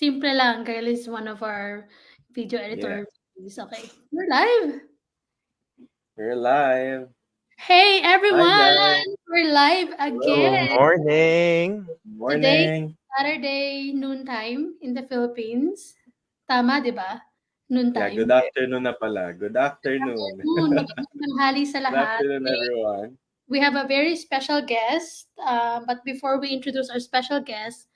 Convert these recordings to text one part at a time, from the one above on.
Simple lang. Guile is one of our video Yeah, editors. Okay. We're live. we're live. Hey Hi everyone! guys. We're live Hello. Good again. morning. Today, Morning. Saturday noontime in the Philippines. Tama, di ba? Yeah, good Noontime. afternoon na pala. Good afternoon. Afternoon. Magandang tanghali sa Good lahat. afternoon, everyone. We have a very special guest. But before we introduce our special guest,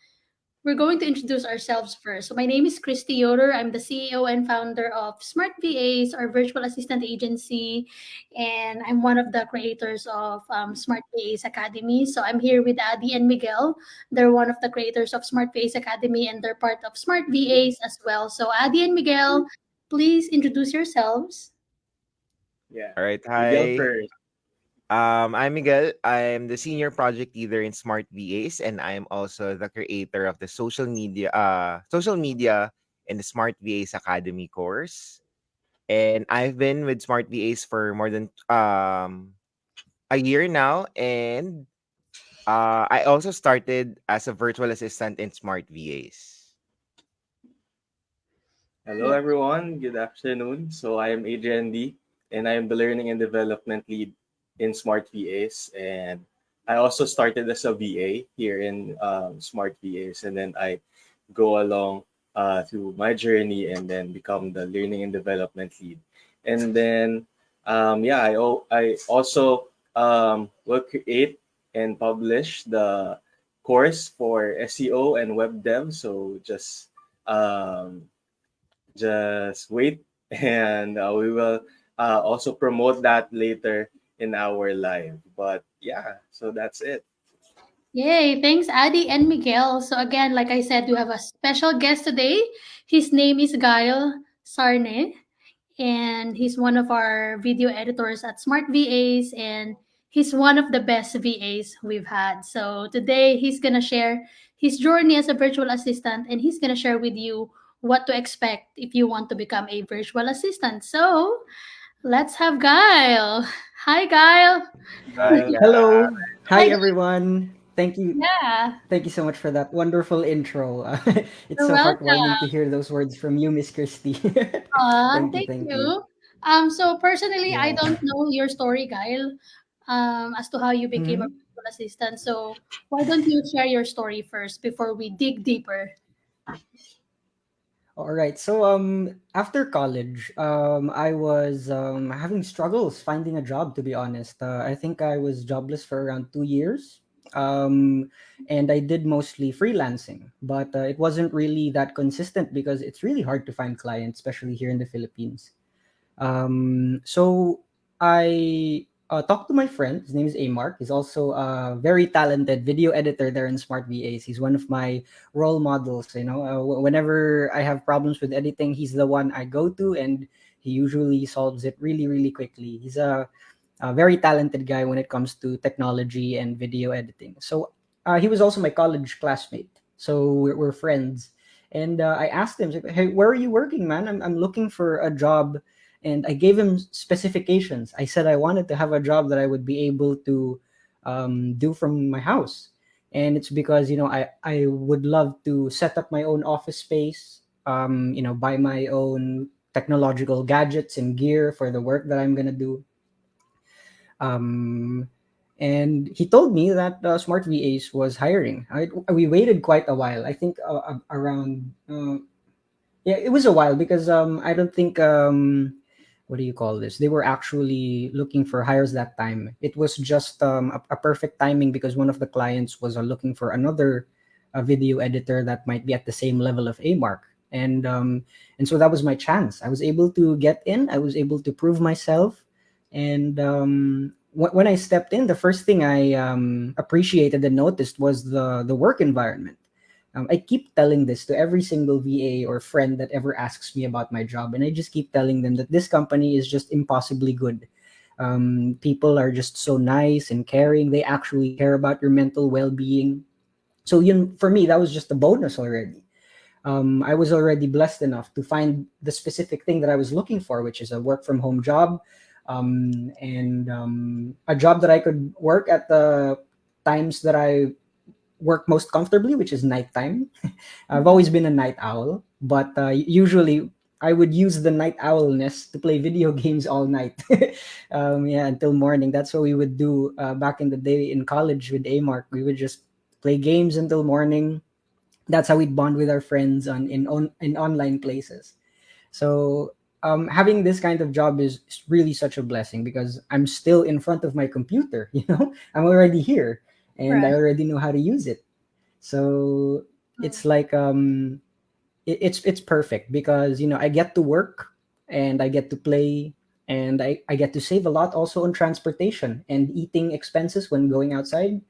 we're going to introduce ourselves first. So my name is Christy Yoder. I'm the CEO and founder of Smart VAs, our virtual assistant agency, and I'm one of the creators of Smart VAs Academy. So I'm here with Adi and Miguel. They're one of the creators of Smart VAs Academy, and they're part of Smart VAs as well. So Adi and Miguel, please introduce yourselves. Yeah. All right. Miguel Hi. first. I'm Miguel. I'm the senior project leader in Smart VAs, and I'm also the creator of the social media and the Smart VAs Academy course. And I've been with Smart VAs for more than a year now, and I also started as a virtual assistant in Smart VAs. Hello, Yeah. everyone. Good afternoon. So I am Adrian D, and I am the learning and development lead in Smart VAs. And I also started as a VA here in Smart VAs, and then I go along through my journey and then become the learning and development lead. And then, yeah, I also will create and publish the course for SEO and web dev. So um, just wait, and we will also promote that later in our live. But yeah, so that's it. Yay, thanks Adi and Miguel. So again, like I said, we have a special guest today. His name is Guile Sarne, and he's one of our video editors at Smart VAs, and he's one of the best VAs we've had. So today he's gonna share his journey as a virtual assistant, and he's gonna share with you what to expect if you want to become a virtual assistant. So let's have Guile. Hi, Guile. Hi, Hello. Hi, Hi, Guile. everyone. Thank you. Yeah, Thank you so much for that wonderful intro. It's you're so welcome. heartwarming to hear those words from you, Miss Christy. Thank you. Thank Thank you. you. So personally, I Yeah. don't know your story, Guile, as to how you became a Mhm. virtual assistant. So why don't you share your story first before we dig deeper? All right. So after college, I was having struggles finding a job, to be honest. I think I was jobless for around 2 years. Um and I did mostly freelancing, but it wasn't really that consistent because it's really hard to find clients, especially here in the Philippines. So I talked to my friend. His name is Amark. He's also a very talented video editor there in Smart VAs. He's one of my role models. Whenever I have problems with editing, he's the one I go to, and he usually solves it really, really quickly. He's a very talented guy when it comes to technology and video editing. So he was also my college classmate. So we're friends. And I asked him, "Hey, where are you working, man? I'm looking for a job." And I gave him specifications. I said I wanted to have a job that I would be able to do from my house. And it's because, I would love to set up my own office space, buy my own technological gadgets and gear for the work that I'm going to do. Um, and he told me that Smart VAs was hiring. We waited quite a while. I think around yeah, it was a while because I don't think what do you call this? They were actually looking for hires that time. It was just a perfect timing because one of the clients was looking for another video editor that might be at the same level of AMark. And so that was my chance. I was able to get in. I was able to prove myself, and when I stepped in, the first thing I appreciated and noticed was the work environment. I keep telling this to every single VA or friend that ever asks me about my job, and I just keep telling them that this company is just impossibly good. People are just so nice and caring. They actually care about your mental well-being. So for me, that was just a bonus already. I was already blessed enough to find the specific thing that I was looking for, which is a work from home job, and a job that I could work at the times that I work most comfortably, which is nighttime. I've always been a night owl, but usually I would use the night owlness to play video games all night. Yeah, until morning. That's what we would do back in the day in college with Amark. We would just play games until morning. That's how we'd bond with our friends in online places. So having this kind of job is really such a blessing because I'm still in front of my computer. I'm already here and I Right. already know how to use it. So Mm. it's like it's perfect because I get to work and I get to play and I get to save a lot also on transportation and eating expenses when going outside.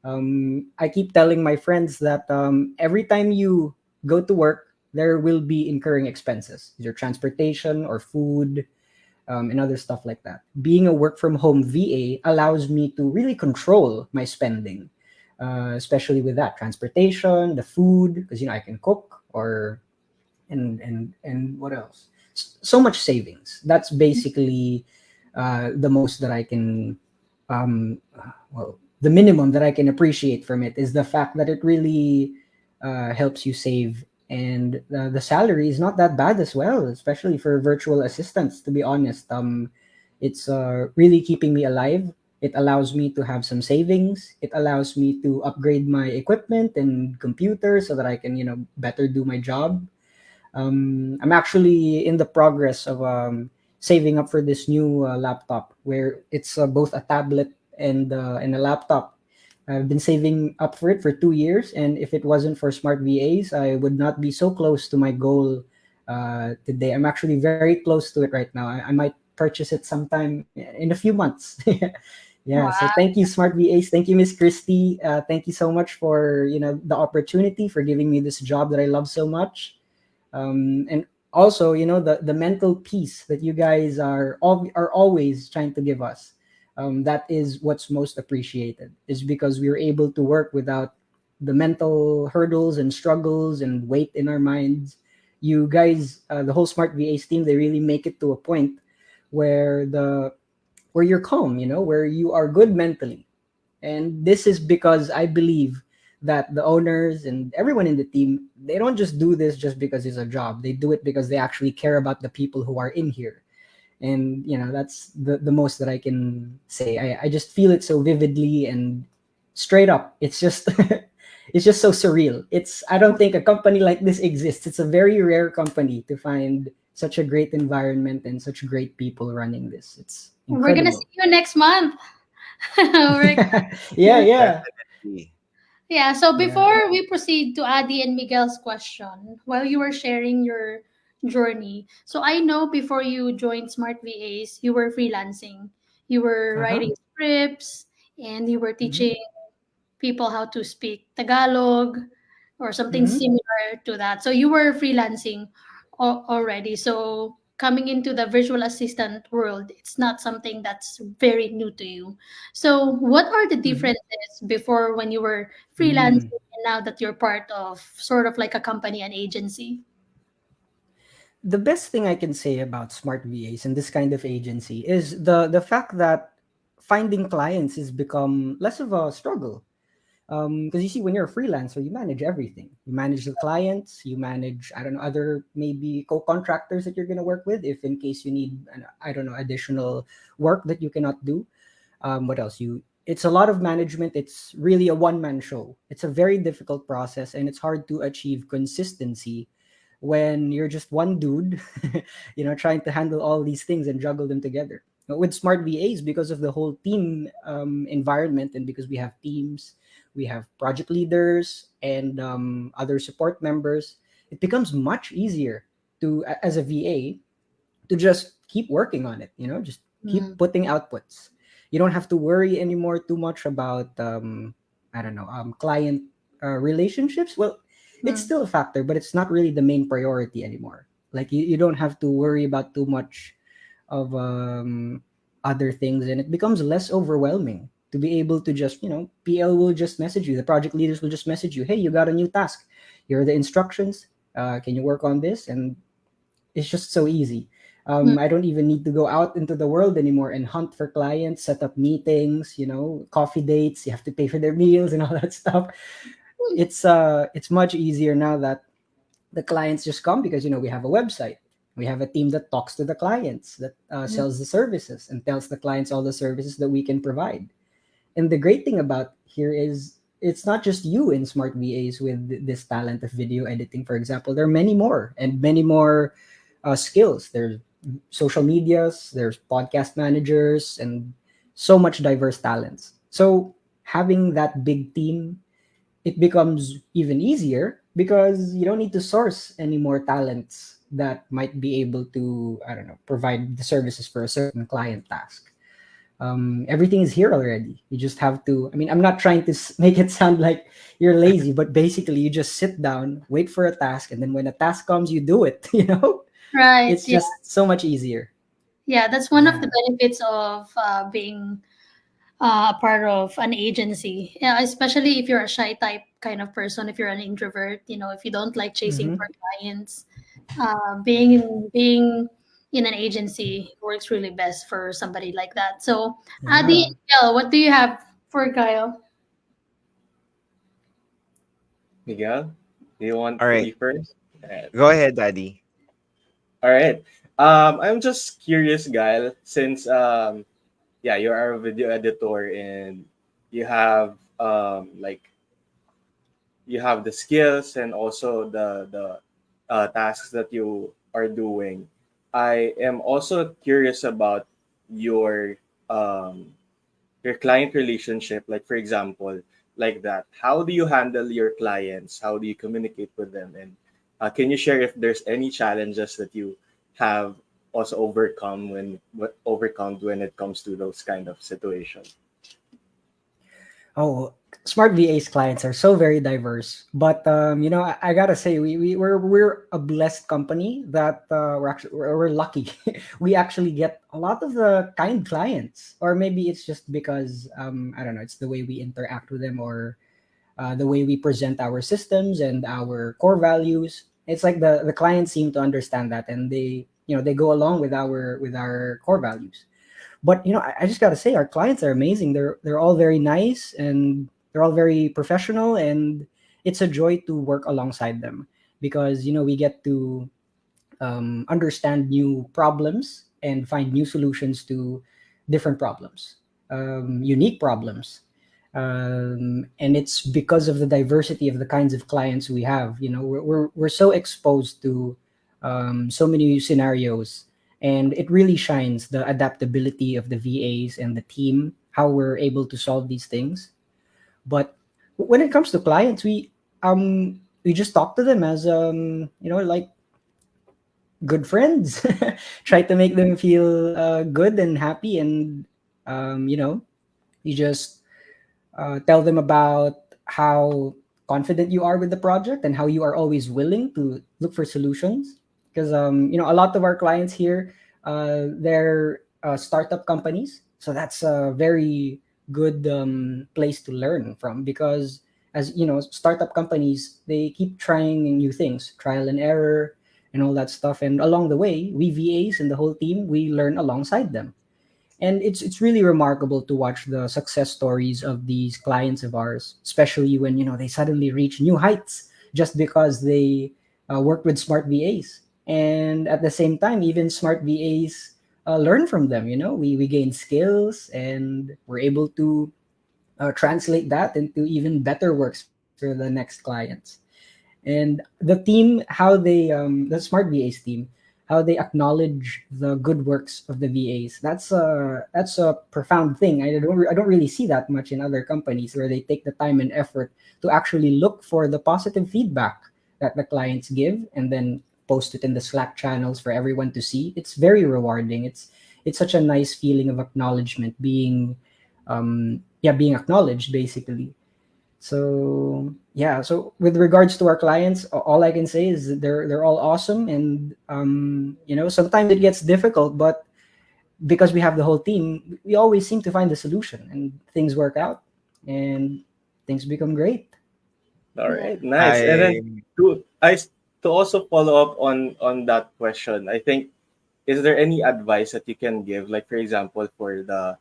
I keep telling my friends that every time you go to work, there will be incurring expenses, either transportation or food, and other stuff like that. Being a work from home VA allows me to really control my spending, especially with that transportation, the food, because I can cook or and what else? So much savings. That's basically the most that I can well, the minimum that I can appreciate from it is the fact that it really helps you save, and the salary is not that bad as well, especially for virtual assistants. To be honest, it's really keeping me alive. It allows me to have some savings. It allows me to upgrade my equipment and computer so that I can, better do my job. I'm actually in the progress of saving up for this new laptop where it's both a tablet and a laptop. I've been saving up for it for 2 years, and if it wasn't for smart VAs, I would not be so close to my goal today. I'm actually very close to it right now. I might purchase it sometime in a few months. Yeah. So Wow. thank you, smart VAs. Thank you, Miss Christie. Thank you so much for the opportunity for giving me this job that I love so much, and also the mental peace that you guys are always trying to give us. That is what's most appreciated, is because we are able to work without the mental hurdles and struggles and weight in our minds. You guys, the whole smart VAs team, they really make it to a point where you're calm, where you are good mentally. And this is because I believe that the owners and everyone in the team, they don't just do this just because it's a job. They do it because they actually care about the people who are in here. And that's the most that I can say. I just feel it so vividly and straight up. It's just it's just so surreal. I don't think a company like this exists. It's a very rare company to find such a great environment and such great people running this. It's We're gonna see incredible. you next month. We're Yeah, yeah. Definitely. Yeah, so Yeah. before we proceed to Adi and Miguel's question, while you were sharing your journey, so I know before you joined Smart VAs, you were freelancing. You were Uh-huh. writing scripts and you were Mhm. teaching people how to speak Tagalog or something Mhm. similar to that. So you were freelancing already. So coming into the virtual assistant world, it's not something that's very new to you. So what are the Mhm. differences before when you were Mm. freelancing and now that you're part of sort of like a company and agency? The best thing I can say about smart VAs and this kind of agency is the fact that finding clients has become less of a struggle. Because you see, when you're a freelancer, you manage everything. You manage the clients, you manage, I don't know, other maybe co-contractors that you're gonna work with, if in case you need, I don't know, additional work that you cannot do. What else? It's a lot of management. It's really a one-man show. It's a very difficult process, and it's hard to achieve consistency when you're just one dude, trying to handle all these things and juggle them together. But with smart VAs, because of the whole team environment, and because we have teams, we have project leaders and other support members, it becomes much easier as a VA, to just keep working on it, just keep Mm, putting outputs. You don't have to worry anymore too much about I don't know, client relationships. Well, it's mm, still a factor, but it's not really the main priority anymore. Like you don't have to worry about too much of other things, and it becomes less overwhelming to be able to just, PL will just message you, the project leaders will just message you, hey, you got a new task, here are the instructions, can you work on this? And it's just so easy. Mm. I don't even need to go out into the world anymore and hunt for clients, set up meetings, coffee dates. You have to pay for their meals and all that stuff. It's much easier now that the clients just come because we have a website. We have a team that talks to the clients, that sells the services and tells the clients all the services that we can provide. And the great thing about here is it's not just you in smart VAs with this talent of video editing. For example, there are many more and many more skills. There's social medias, there's podcast managers, and so much diverse talents. So having that big team, it becomes even easier because you don't need to source any more talents that might be able to, I don't know, provide the services for a certain client task. Everything is here already. You just have to. I mean, I'm not trying to make it sound like you're lazy, but basically, you just sit down, wait for a task, and then when a task comes, you do it. Right. It's Yeah. just so much easier. Yeah. That's one of the Yeah. benefits of being a part of an agency. Yeah, especially if you're a shy type kind of person, if you're an introvert, if you don't like chasing Mm-hmm. for clients, being in an agency works really best for somebody like that. So, Adi Yeah. and Miguel, what do you have for Guile? Miguel, do you want All to right. be first? Uh, Go ahead, Daddy. All right. I'm just curious, Guile, since yeah, you are a video editor and you have you have the skills and also the tasks that you are doing. I am also curious about your um your client relationship. Like for example, like that. How do you handle your clients? How do you communicate with them? And can you share if there's any challenges that you have also overcome when it comes to those kind of situations? Oh, smart VA's clients are so very diverse. But I gotta say, we're a blessed company that we're lucky. We actually get a lot of the kind clients, or maybe it's just because I don't know, it's the way we interact with them, or the way we present our systems and our core values. It's like the clients seem to understand that, and they go along with our core values. But I just gotta say, our clients are amazing. They're all very nice, and they're all very professional, and it's a joy to work alongside them because we get to understand new problems and find new solutions to different problems, unique problems. And it's because of the diversity of the kinds of clients we have. We're so exposed to so many scenarios, and it really shines the adaptability of the VAs and the team, how we're able to solve these things. But when it comes to clients, we just talk to them as like good friends. Try to make them feel good and happy, and you just tell them about how confident you are with the project and how you are always willing to look for solutions. Because a lot of our clients here, they're startup companies, so that's a very good place to learn from. Because as you know, startup companies, they keep trying new things, trial and error, and all that stuff. And along the way, we VAs and the whole team, we learn alongside them. And it's really remarkable to watch the success stories of these clients of ours, especially when they suddenly reach new heights just because they worked with smart VAs. And at the same time, even smart VAs learn from them. We gain skills, and we're able to translate that into even better works for the next clients. And the team, how the smart VAs team, how they acknowledge the good works of the VAs, that's a profound thing. I don't really see that much in other companies, where they take the time and effort to actually look for the positive feedback that the clients give, and then post it in the Slack channels for everyone to see. It's very rewarding. It's such a nice feeling of acknowledgement, being acknowledged, basically. So yeah, so with regards to our clients, all I can say is that they're all awesome. And sometimes it gets difficult, but because we have the whole team, we always seem to find the solution, and things work out, and things become great. All Yeah. right, nice. And then I to I to also follow up on that question, I think is there any advice that you can give, like for example, for the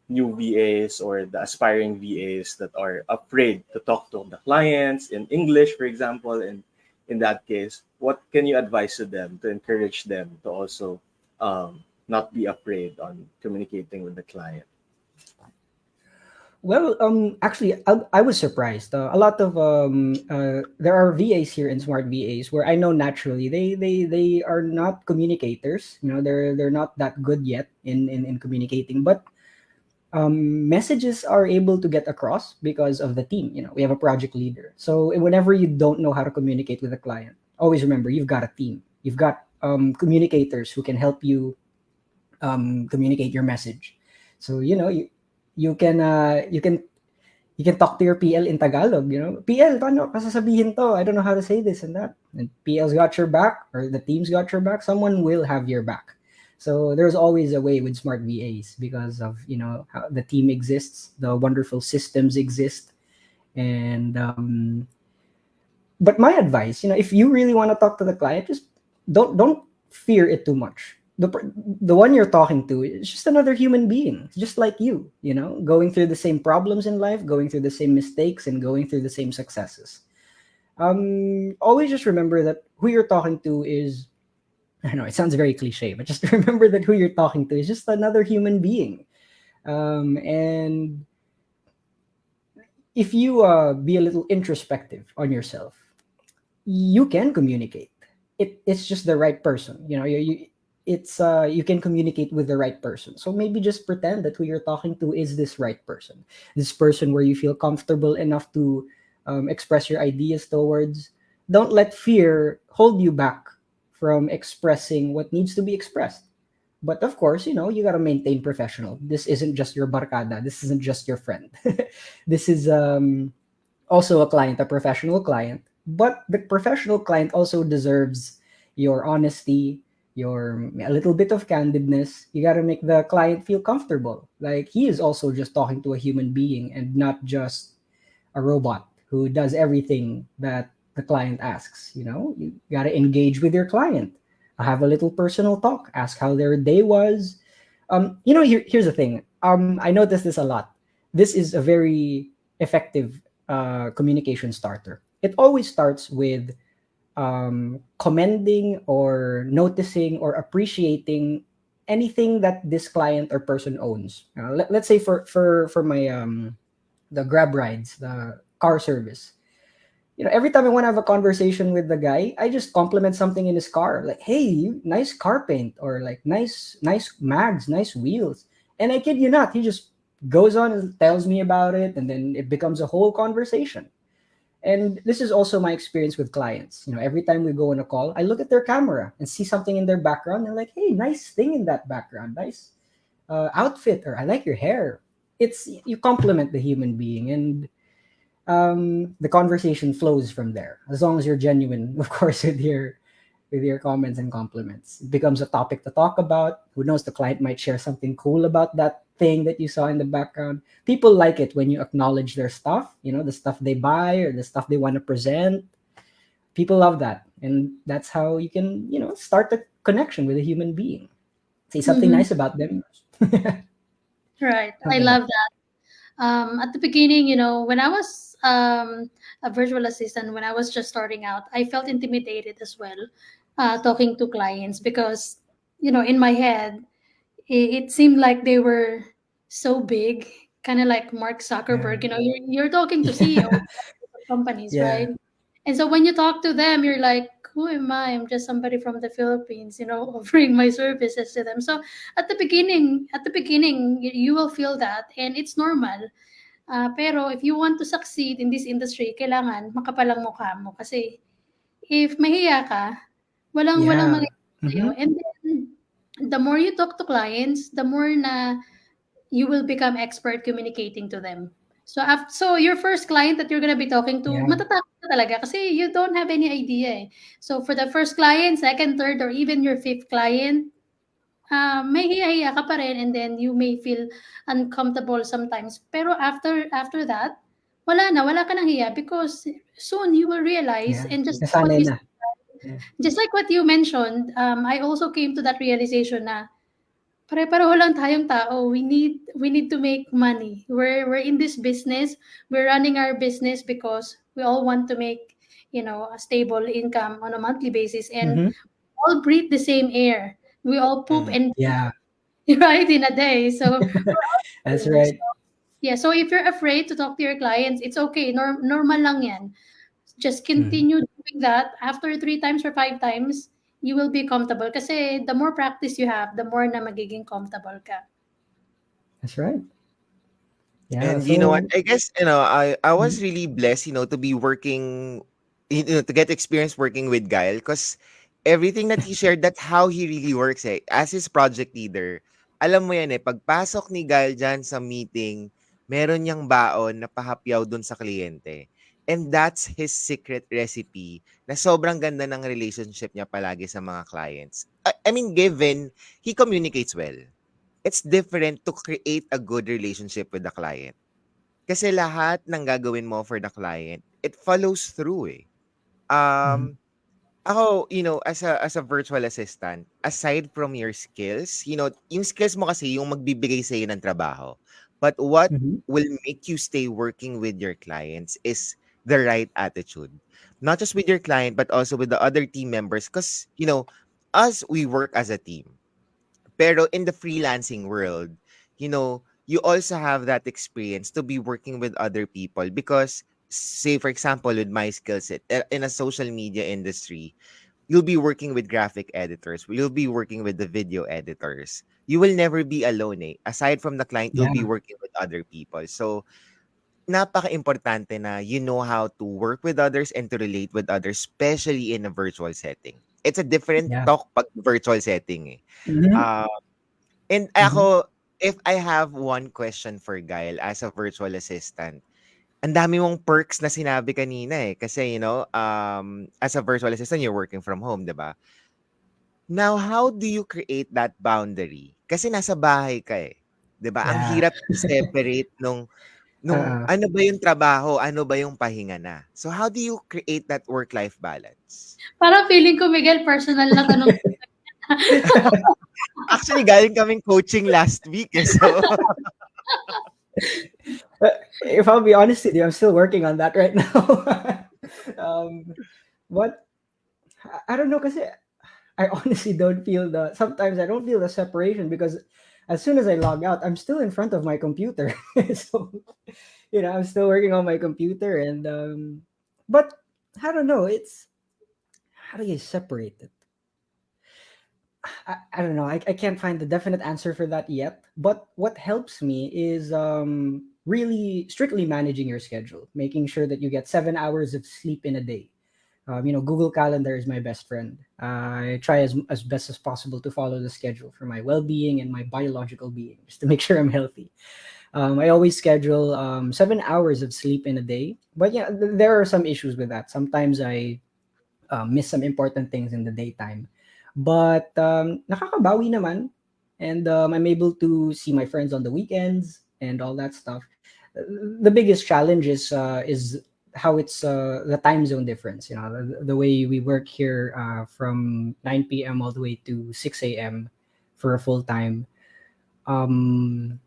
new VAs or the aspiring VAs that are afraid to talk to the clients in English, for example, and in that case, what can you advise to them to encourage them to also not be afraid on communicating with the client? Well, actually, I was surprised. A lot of there are VAs here in Smart VAs where I know naturally they are not communicators. You know, they're not that good yet in communicating, but messages are able to get across because of the team. You know, we have a project leader. So whenever you don't know how to communicate with a client, always remember you've got a team. You've got communicators who can help you communicate your message. So you can talk to your PL in Tagalog. You know, PL, paano kasasabihin to? I don't know how to say this and that. And PL's got your back, or the team's got your back. Someone will have your back. So there's always a way with smart VAs because of how the team exists, the wonderful systems exist, and but my advice, if you really want to talk to the client, just don't fear it too much. The one you're talking to is just another human being, just like you, going through the same problems in life, going through the same mistakes, and going through the same successes. Always just remember that who you're talking to is, I know it sounds very cliche, but just remember that who you're talking to is just another human being. And if you be a little introspective on yourself, you can communicate. It's just the right person. You can communicate with the right person. So maybe just pretend that who you're talking to is this right person, this person where you feel comfortable enough to express your ideas towards. Don't let fear hold you back from expressing what needs to be expressed. But of course, you got to maintain professional. This isn't just your barkada. This isn't just your friend. This is also a client, a professional client. But the professional client also deserves your honesty, your a little bit of candidness. You got to make the client feel comfortable. Like he is also just talking to a human being and not just a robot who does everything that the client asks. You got to engage with your client. Have a little personal talk. Ask how their day was. Here's the thing. I noticed this a lot. This is a very effective communication starter. It always starts with commending or noticing or appreciating anything that this client or person owns. Let's say for my the grab rides, the car service. Every time I want to have a conversation with the guy, I just compliment something in his car, like, "Hey, nice car paint," or like, "Nice mags, nice wheels." And I kid you not, he just goes on and tells me about it, and then it becomes a whole conversation. And this is also my experience with clients. Every time we go on a call, I look at their camera and see something in their background, and like, "Hey, nice thing in that background, nice outfit," or "I like your hair." It's you compliment the human being, and the conversation flows from there. As long as you're genuine, of course, with your comments and compliments, it becomes a topic to talk about. Who knows? The client might share something cool about that thing that you saw in the background. People like it when you acknowledge their stuff. The stuff they buy or the stuff they want to present. People love that, and that's how you can start a connection with a human being. Say something Mm-hmm. nice about them. Right. I Something like love that. At the beginning, when I was a virtual assistant, when I was just starting out, I felt intimidated as well, talking to clients because, in my head, it seemed like they were so big, kind of like Mark yeah, Zuckerberg. You're talking to CEOs of companies, yeah, right? And so when you talk to them, you're like, who am I? I'm just somebody from the Philippines, offering my services to them. So at the beginning, you will feel that, and it's normal. Pero if you want to succeed in this industry, kailangan makapal ang mukha mo. Kasi if mahiya ka, walang yeah. mangyayari sa'yo. Hmm. And then, the more you talk to clients, the more na you will become expert communicating to them. So your first client that you're gonna be talking to, Yeah, matatakot ka talaga kasi you don't have any idea eh. So for the first client, second, third, or even your fifth client, may hiya-hiya ka pa rin, and then you may feel uncomfortable sometimes. Pero after that, wala ka ng hiya because soon you will realize, yeah. and just like what Nasanay you na. said, Yeah. just like what you mentioned, I also came to that realization na pare-pareho lang tayong tao. We need to make money. We're in this business. We're running our business because we all want to make, a stable income on a monthly basis, and Mm-hmm. all breathe the same air. We all poop Mhm. and Yeah, right in a day. So that's we're right. yeah, so if you're afraid to talk to your clients, it's okay. Normal lang yan. Just Mhm. continue doing that. After 3 times or 5 times, you will be comfortable. Kasi the more practice you have, the more na magiging comfortable ka. That's right. Yeah. And you know what? So. I guess I was Mhm. really blessed, to be working, to get experience working with Guile, because everything that he shared, that's how he really works. Eh. As his project leader, alam mo yan pagpasok ni Guile dyan sa meeting, meron niyang baon na pahapyaw dun sa kliyente. And that's his secret recipe na sobrang ganda ng relationship niya palagi sa mga clients. I mean, given he communicates well, it's different to create a good relationship with the client. Kasi lahat ng gagawin mo for the client, it follows through eh. Mhm. Um, Ako, as a virtual assistant, aside from your skills, yung skills mo kasi yung magbibigay sa'yo ng trabaho. But what Mhm. will make you stay working with your clients is the right attitude. Not just with your client, but also with the other team members. Because, us, we work as a team. Pero in the freelancing world, you also have that experience to be working with other people because, say, for example, with my skill set in a social media industry, you'll be working with graphic editors, you'll be working with the video editors. You will never be alone eh. Aside from the client, you'll be Yeah. working with other people. So, napaka-importante na you know how to work with others and to relate with others, especially in a virtual setting. It's a different Yeah. talk pag virtual setting eh. Mhm. Uh, And Mhm. ako, if I have one question for Guile as a virtual assistant, ang dami mong perks na sinabi kanina eh. Kasi, as a virtual assistant, you're working from home, di ba? Now, how do you create that boundary? Kasi nasa bahay ka eh. Di ba? Ang Yeah. hirap i-separate nung Uh, ano ba yung trabaho, ano ba yung pahinga na. So, how do you create that work-life balance? Parang feeling ko, Miguel, personal na tanong. Actually, galing kaming coaching last week eh. So, if I'll be honest with you, I'm still working on that right now. um, but I don't know because I honestly don't feel the. Sometimes I don't feel the separation because as soon as I log out, I'm still in front of my computer. So I'm still working on my computer, and but I don't know. It's how do you separate it? I don't know. I can't find the definite answer for that yet. But what helps me is really strictly managing your schedule, making sure that you get 7 hours of sleep in a day. Google Calendar is my best friend. I try as best as possible to follow the schedule for my well-being and my biological being, just to make sure I'm healthy. I always schedule 7 hours of sleep in a day. But yeah, there are some issues with that. Sometimes I miss some important things in the daytime. But nakakabawi naman. And I'm able to see my friends on the weekends and all that stuff. The biggest challenge is how it's the time zone difference. The way we work here from 9 p.m. all the way to 6 a.m. for a full time. And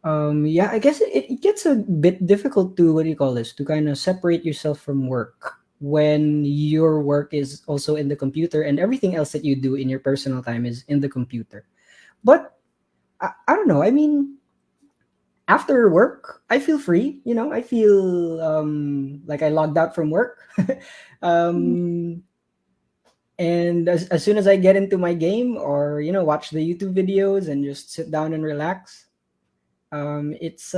yeah, I guess it gets a bit difficult to what do you call this to kind of separate yourself from work when your work is also in the computer and everything else that you do in your personal time is in the computer. But I don't know. I mean, after work, I feel free. I feel like I logged out from work. um, and as soon as I get into my game or watch the YouTube videos and just sit down and relax, it's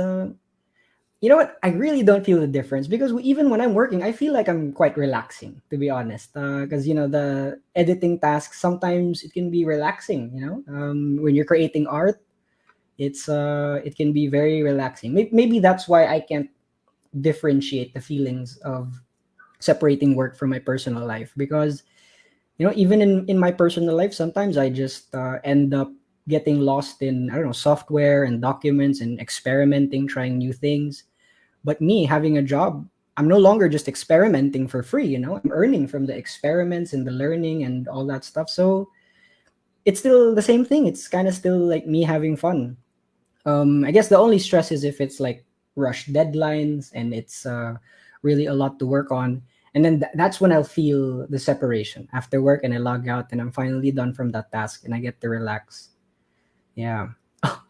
you know what? I really don't feel the difference because even when I'm working, I feel like I'm quite relaxing, to be honest. Because the editing tasks sometimes it can be relaxing. When you're creating art, it can be very relaxing. Maybe that's why I can't differentiate the feelings of separating work from my personal life because even in my personal life, sometimes I just end up getting lost in I don't know software and documents and experimenting, trying new things. But me having a job, I'm no longer just experimenting for free. I'm earning from the experiments and the learning and all that stuff. So it's still the same thing. It's kind of still like me having fun. I guess the only stress is if it's like rush deadlines and it's really a lot to work on. And then that's when I'll feel the separation after work and I log out and I'm finally done from that task and I get to relax. Yeah.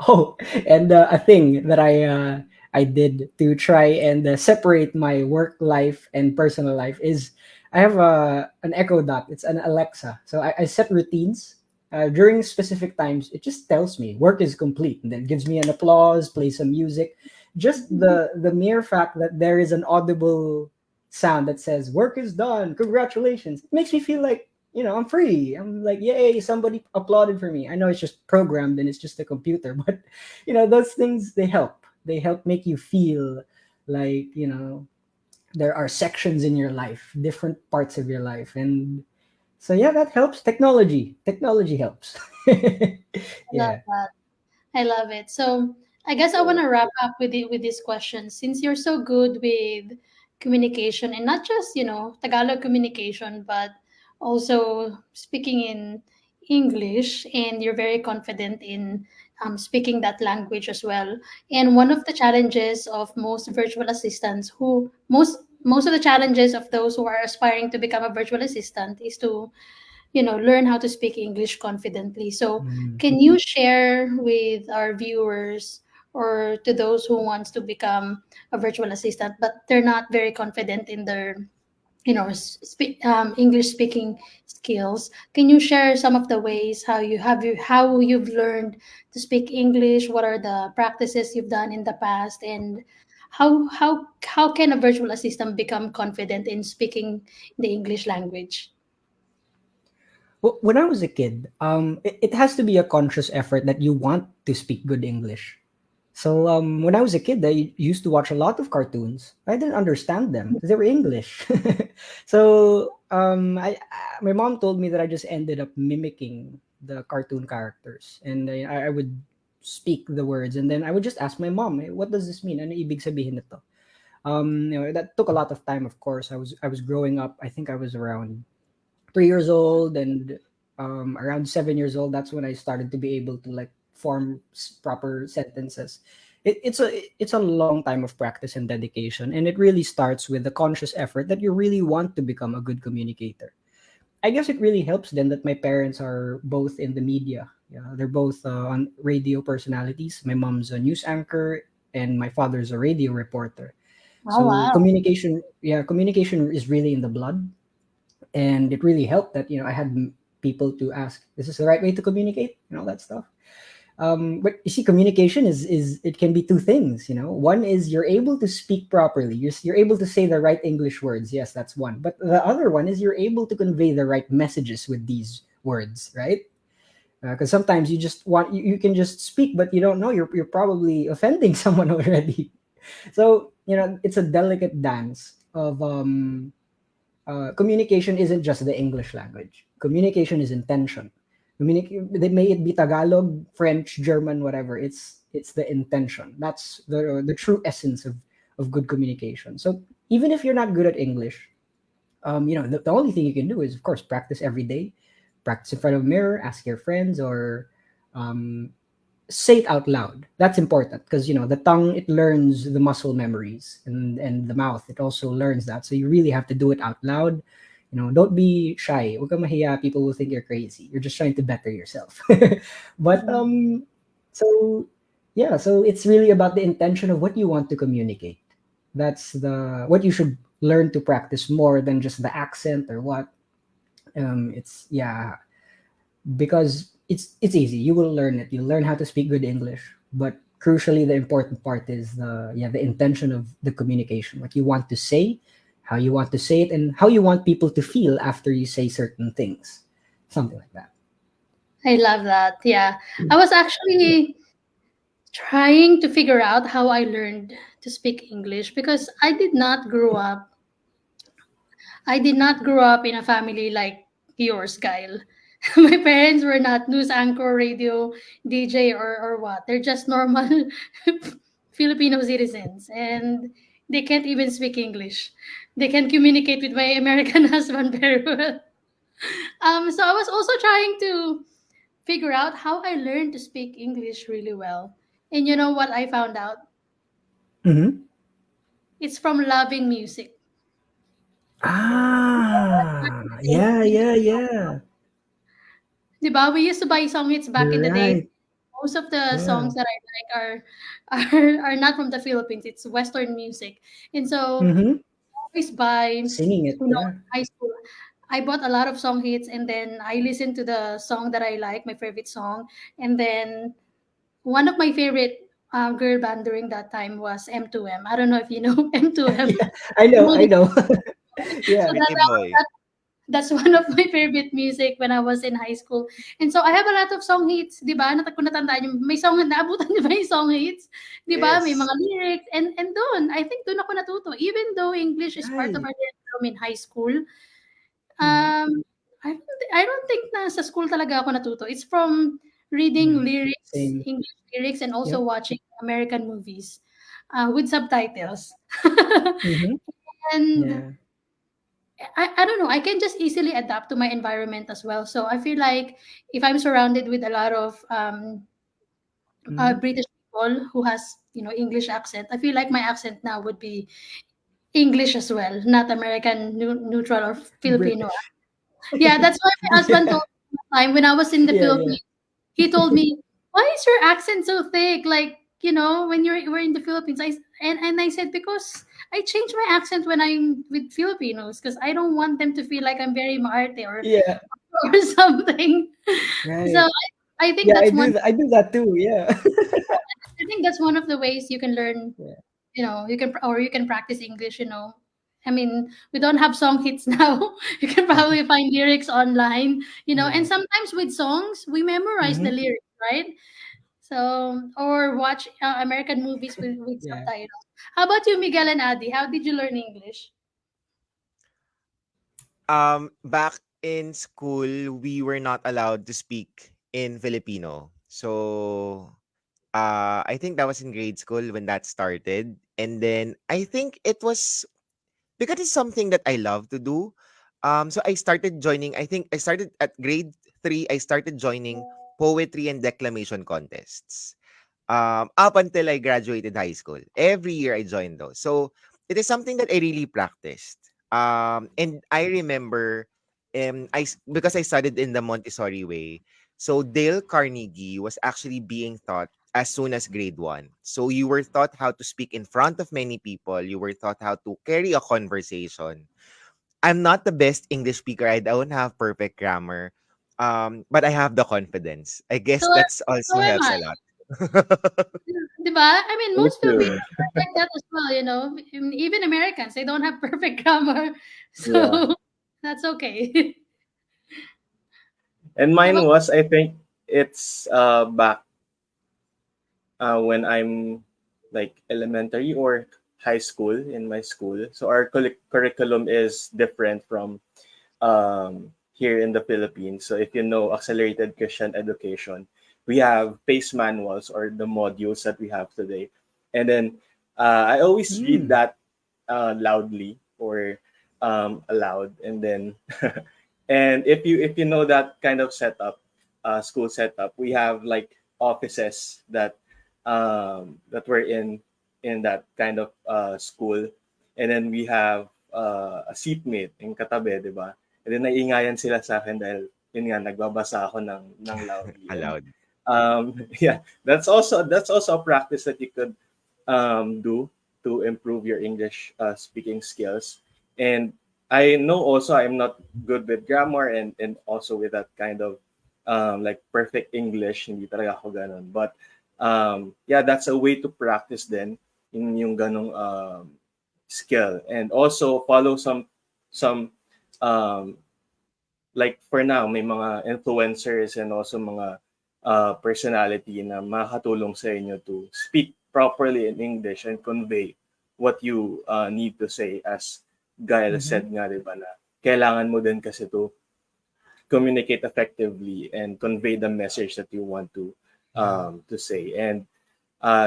Oh, and a thing that I did to try and separate my work life and personal life is I have an Echo Dot. It's an Alexa. So I set routines during specific times. It just tells me work is complete, and then gives me an applause, play some music. Just the mere fact that there is an audible sound that says work is done, congratulations, it makes me feel like I'm free. I'm like, yay, somebody applauded for me. I know it's just programmed and it's just a computer, but those things they help. They help make you feel like, there are sections in your life, different parts of your life. And so yeah, that helps. Technology helps. I love Yeah. that. I love it. So I guess I want to wrap up with this question. Since you're so good with communication, and not just Tagalog communication, but also speaking in English, and you're very confident in speaking that language as well. And one of the challenges of most virtual assistants, who most of the challenges of those who are aspiring to become a virtual assistant, is to learn how to speak English confidently. So Mm. can you share with our viewers, or to those who wants to become a virtual assistant but they're not very confident in their English speaking skills? Can you share some of the ways how you've learned to speak English? What are the practices you've done in the past, and how can a virtual assistant become confident in speaking the English language? Well, when I was a kid, it has to be a conscious effort that you want to speak good English. So when I was a kid, I used to watch a lot of cartoons. I didn't understand them because they were English. So my mom told me that I just ended up mimicking the cartoon characters, and I would speak the words, and then I would just ask my mom, "Hey, what does this mean? Ano ibig sabihin nito?" That took a lot of time. Of course, I was growing up. I think I was around 3 years old, and around 7 years old, that's when I started to be able to like form proper sentences. It's a long time of practice and dedication, and it really starts with the conscious effort that you really want to become a good communicator. I guess it really helps then that my parents are both in the media. Yeah, they're both on radio personalities. My mom's a news anchor, and my father's a radio reporter. Oh, So wow. communication is really in the blood, and it really helped that I had people to ask, "This is the right way to communicate," and all that stuff. But you see, communication is it can be two things. One is you're able to speak properly. You're able to say the right English words. Yes, that's one. But the other one is you're able to convey the right messages with these words, right? Because sometimes you can just speak, but you don't know you're probably offending someone already. So it's a delicate dance of communication isn't just the English language. Communication is intention. May it be Tagalog, French, German, whatever. It's the intention. That's the true essence of good communication. So even if you're not good at English, the only thing you can do is, of course, practice every day. Practice in front of a mirror, ask your friends, or um, say it out loud. That's important because the tongue, it learns the muscle memories, and the mouth, it also learns that. So you really have to do it out loud. Don't be shy. Huwag kang mahiya. People will think you're crazy. You're just trying to better yourself. But so yeah, so it's really about the intention of what you want to communicate. That's the what you should learn to practice more than just the accent or what. It's yeah, because it's easy. You will learn it. You'll learn how to speak good English. But crucially, the important part is the intention of the communication. What you want to say, how you want to say it, and how you want people to feel after you say certain things. Something like that. I love that. Yeah. I was actually trying to figure out how I learned to speak English, because I did not grow up in a family like yours, Guile. My parents were not news anchor, radio DJ, or what. They're just normal Filipino citizens. And They can't even speak English. They can communicate with my American husband very well. So I was also trying to figure out how I learned to speak English really well. And you know what I found out? Mm-hmm. It's from loving music. Yeah, yeah, yeah. 'Di ba? We used to buy song hits back in You're the days. right. Most of the Yeah. songs that I like are not from the Philippines. It's Western music. And so Mm-hmm. always buy, Singing it, yeah. high school. I bought a lot of song hits and then I listened to the song that I like, my favorite song. And then one of my favorite girl band during that time was M2M. I don't know if you know M2M. Yeah, I know, I know. So Yeah. Pretty boy. that's one of my favorite music when I was in high school. And so I have a lot of song hits, 'di ba? Kung natandaan niyo, may song naabutan niyo ba yung song hits? 'Di ba? May Yes. mga lyrics and doon, I think doon ako natuto. Even though English is part of Right. our curriculum in high school, Mhm. um I don't think na sa school talaga ako natuto. It's from reading Mhm. lyrics, Same. English lyrics and also Yep. watching American movies with subtitles. Mhm. And Yeah. I don't know. I can just easily adapt to my environment as well. So I feel like if I'm surrounded with a lot of Mhm. British people who has English accent, I feel like my accent now would be English as well, not American neutral or Filipino. British. Yeah, that's why my husband Yeah. told me one time when I was in the Yeah, yeah. Philippines. He told me, "Why is your accent so thick? Like, when we're in the Philippines." And I said because I change my accent when I'm with Filipinos because I don't want them to feel like I'm very maarte or Yeah. or something. So Right. I think Yeah, that's one. I do that too. Yeah. I think that's one of the ways you can learn. Yeah. You can practice English. I mean, we don't have song hits now. You can probably find lyrics online. And Yeah. sometimes with songs, we memorize the Mhm. lyrics, right? So, or watch American movies with Yeah. subtitles. How about you, Miguel and Adi? How did you learn English? Back in school, we were not allowed to speak in Filipino. So, I think that was in grade school when that started. And then I think it was because it's something that I love to do. So I started joining, I think I started at grade 3, I started joining poetry and declamation contests. Up until I graduated high school. Every year I joined those. So it is something that I really practiced. And I remember, because I studied in the Montessori way. So Dale Carnegie was actually being taught as soon as grade 1. So you were taught how to speak in front of many people. You were taught how to carry a conversation. I'm not the best English speaker. I don't have perfect grammar. But I have the confidence. I guess So, that's so also am helps I. a lot. 'Di ba? I mean, Me most too. Filipinos are like that as well. Even Americans, they don't have perfect grammar, Yeah. so that's okay. And How mine about was, I think it's back when I'm like elementary or high school in my school. So our curriculum is different from here in the Philippines. So if you know accelerated Christian education, we have pace manuals or the modules that we have today. And then I always read Mm. that loudly or aloud. And then and if you know that kind of setup, school setup, we have like offices that were in that kind of school, and then we have a seatmate in katabi, di ba? And then naiingayan sila sa akin dahil yun nga nagbabasa ako ng loudly. And Allowed. yeah, that's also a practice that you could do to improve your English speaking skills. And I know also I'm not good with grammar and also with that kind of like perfect English. Hindi talaga ako ganun. But yeah, that's a way to practice then in yung ganong skill. And also follow some um, like for now may mga influencers and also mga personality na makakatulong sa inyo to speak properly in English and convey what you need to say, as Guile said Mhm. nga, di ba, na kailangan mo din kasi to communicate effectively and convey the message that you want to Yeah. say. And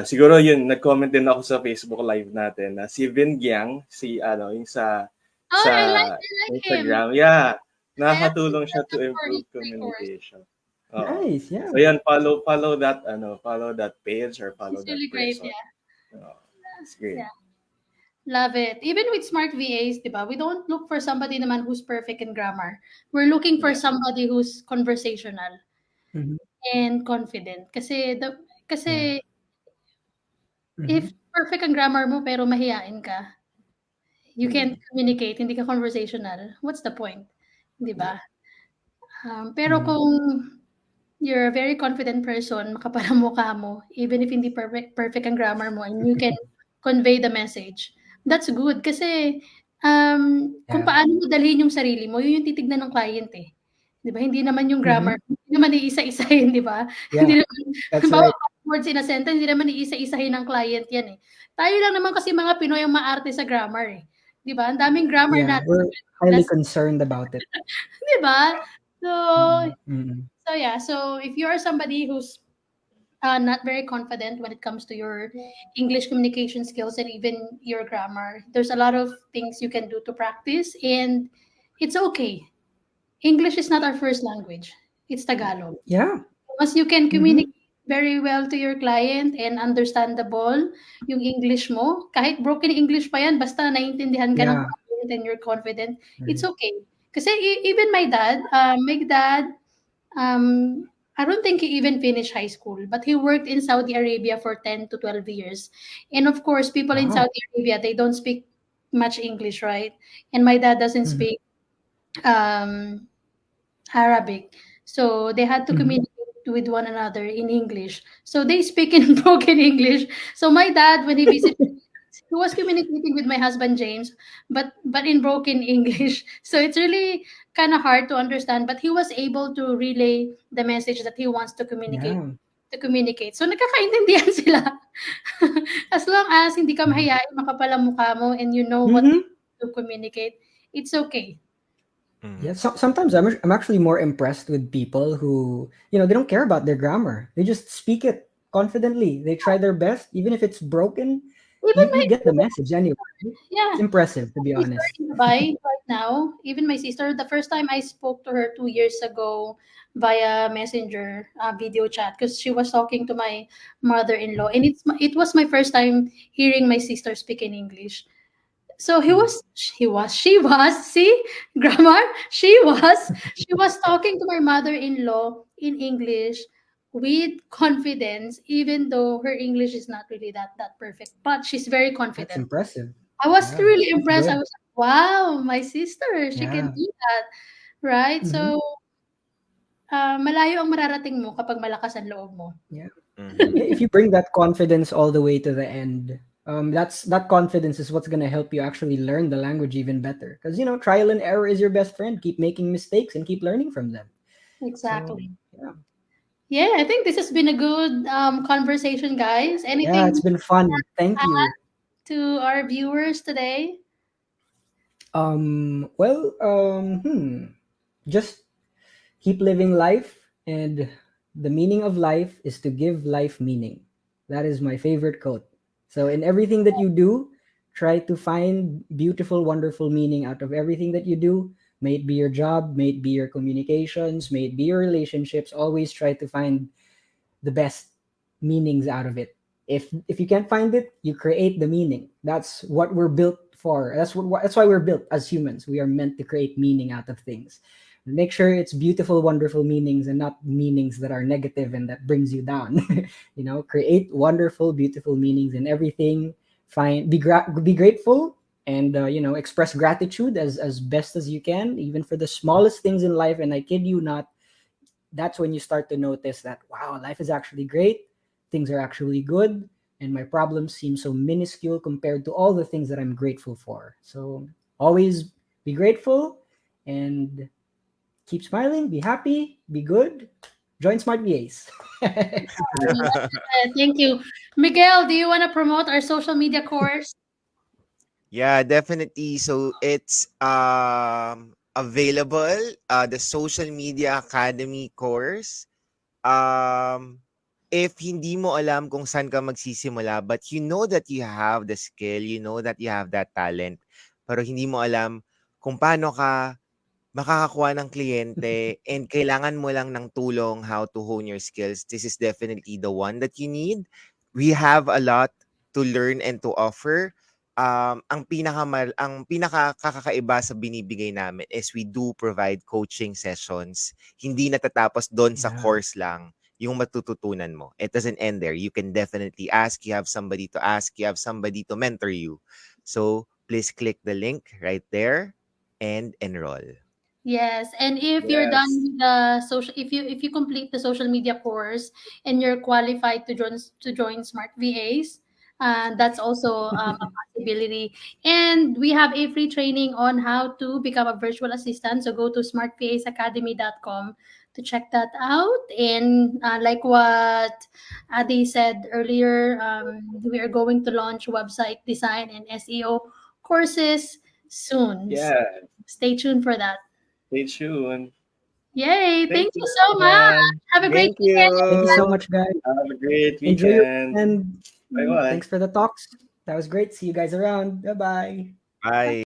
Siguro yun, nag-comment din ako sa Facebook Live natin na si Vin Giang, yung Oh, sa I like him. Instagram. Yeah, I actually nakakatulong siya signed to up for his improve free course. communication. Oo. Nice. Yeah. So yan, follow that page or follow He's that really great, person. yeah. Oo, it's great. Yeah. Love it. Even with smart VAs, di ba? We don't look for somebody naman who's perfect in grammar. We're looking for Yeah. somebody who's conversational Hmm. and confident. Yeah. Kasi Hmm. if perfect ang grammar mo pero mahiyain ka, you can't Mm. communicate, hindi ka conversational, what's the point? 'Di Yeah. ba? Pero Hmm. kung you're a very confident person, makapal ang mukha mo, even if hindi perfect ang grammar mo and you can convey the message, that's good. Kasi, kung Yeah. paano mo dalhin yung sarili mo, yun yung titignan ng client, eh. 'Di ba? Hindi naman yung Hmm. grammar, hindi naman iisa-isahin, 'di ba? Yeah. Hindi naman That's halimbawa right. 5 words in a sentence, hindi naman iisa-isahin ng client yan, eh. Tayo lang naman kasi mga Pinoy ang maarte sa grammar, eh. 'Di ba? Ang daming grammar Yeah. natin We're highly concerned about it. 'di ba? So Mm-mm. Mm-mm. so yeah, so if you are somebody who's not very confident when it comes to your English communication skills and even your grammar, there's a lot of things you can do to practice, and it's okay. English is not our first language. It's Tagalog. Yeah. Once you can Hmm. communicate very well to your client and understandable yung English mo, kahit broken English pa yan, basta naiintindihan ka ng Yeah. client and you're confident, it's Right. okay. Kasi even my dad, I don't think he even finished high school, but he worked in Saudi Arabia for 10 to 12 years. And of course, people in Wow. Saudi Arabia, they don't speak much English, right? And my dad doesn't Hmm. speak um, Arabic. So they had to Hmm. communicate with one another in English. So they speak in broken English. So my dad, when he visited, he was communicating with my husband James, but in broken English. So it's really kind of hard to understand. But he was able to relay the message that he wants to communicate. Yeah. So nagkakaintindihan sila. As long as hindi ka Mhm. mahiyain, makapal ang mukha mo, and you know what Mhm. to communicate, it's okay. Yeah. Mhm. Sometimes I'm actually more impressed with people who they don't care about their grammar. They just speak it confidently. They try their best, even if it's broken. Even You my get the message anyway. It's yeah, impressive, to be sister honest. in Dubai right now. Even my sister, the first time I spoke to her 2 years ago via Messenger video chat, because she was talking to my mother-in-law, and it was my first time hearing my sister speak in English. So Mm. she was, see, grammar, she was talking to my mother-in-law in English with confidence, even though her English is not really that perfect, but she's very That's confident. impressive. I was Yeah, really that's impressed. I good. was like, wow, my sister, she can Yeah. do that, right? Hmm. So, malayo ang mararating mo kapag malakas ang loob mo. Yeah. Mhm. If you bring that confidence all the way to the end, that confidence is what's gonna help you actually learn the language even better. Because trial and error is your best friend. Keep making mistakes and keep learning from them. So Exactly. yeah, Yeah, I think this has been a good conversation, guys. yeah, Anything it's been fun. Thank you. to our viewers today? Well, just keep living life, and the meaning of life is to give life meaning. That is my favorite quote. So, in everything that you do, try to find beautiful, wonderful meaning out of everything that you do. May it be your job, may it be your communications, may it be your relationships. Always try to find the best meanings out of it. If you can't find it, you create the meaning. That's what we're built for. That's why we're built as humans. We are meant to create meaning out of things. Make sure it's beautiful, wonderful meanings and not meanings that are negative and that brings you down. Create wonderful, beautiful meanings in everything. Find be grateful and express gratitude as best as you can, even for the smallest things in life. And I kid you not, that's when you start to notice that wow, life is actually great, things are actually good, and my problems seem so minuscule compared to all the things that I'm grateful for. So always be grateful and keep smiling, be happy, be good. Join Smart VAs. Thank you. Miguel, do you want to promote our social media course? Yeah, definitely. So it's available, the Social Media Academy course. Um if hindi mo alam kung saan ka magsisimula, but you know that you have the skill, you know that you have that talent, pero hindi mo alam kung paano ka makakakuha ng kliyente and kailangan mo lang ng tulong how to hone your skills, this is definitely the one that you need. We have a lot to learn and to offer. Ang pinakakakaiba sa binibigay namin is we do provide coaching sessions. Hindi natatapos doon sa Yeah. course lang yung matututunan mo. It doesn't end there. You can definitely ask. You have somebody to ask. You have somebody to mentor you. So please click the link right there and enroll. Yes, and if you're done Yes. with the social, if you complete the social media course and you're qualified to join Smart VAs, that's also a possibility. And we have a free training on how to become a virtual assistant. So go to smartvasacademy.com to check that out. And like what Adi said earlier, we are going to launch website design and SEO courses soon. So Yeah. stay tuned for that. Stay tuned. Yay! Thank Thank you, you so much. everyone. Have a great Thank weekend. Thank you so you. much, guys. Have a great Enjoy your weekend. weekend. Bye bye. Thanks for the talks. That was great. See you guys around. Bye bye. Bye.